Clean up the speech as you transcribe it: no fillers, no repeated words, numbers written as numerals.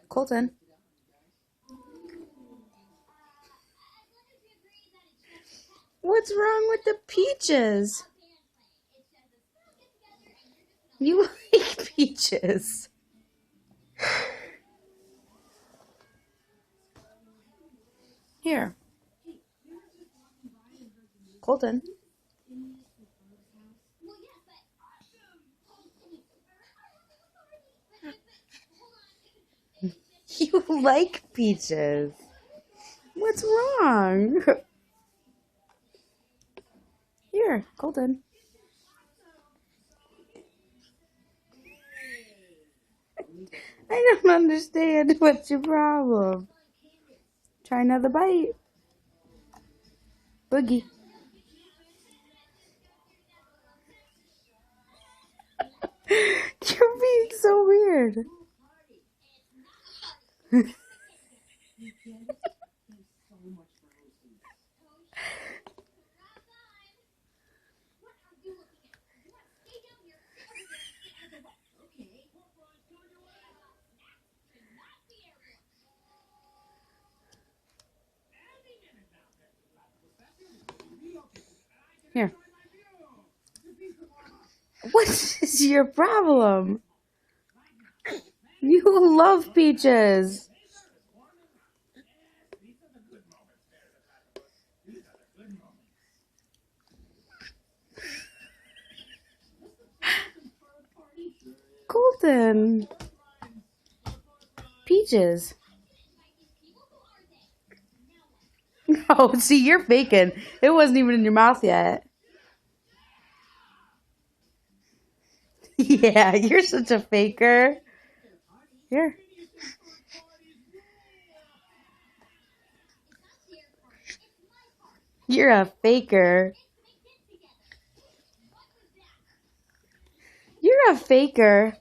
Colton. What's wrong with the peaches? You like peaches. Here. Colton. You like peaches. What's wrong? Here, Colton. I don't understand. What's your problem? Try another bite. Boogie. You're being so weird. Here. What is your problem? You love peaches. Colton. Peaches. Oh, see, you're faking. It wasn't even in your mouth yet. Yeah, you're such a faker. Here. You're a faker. You're a faker.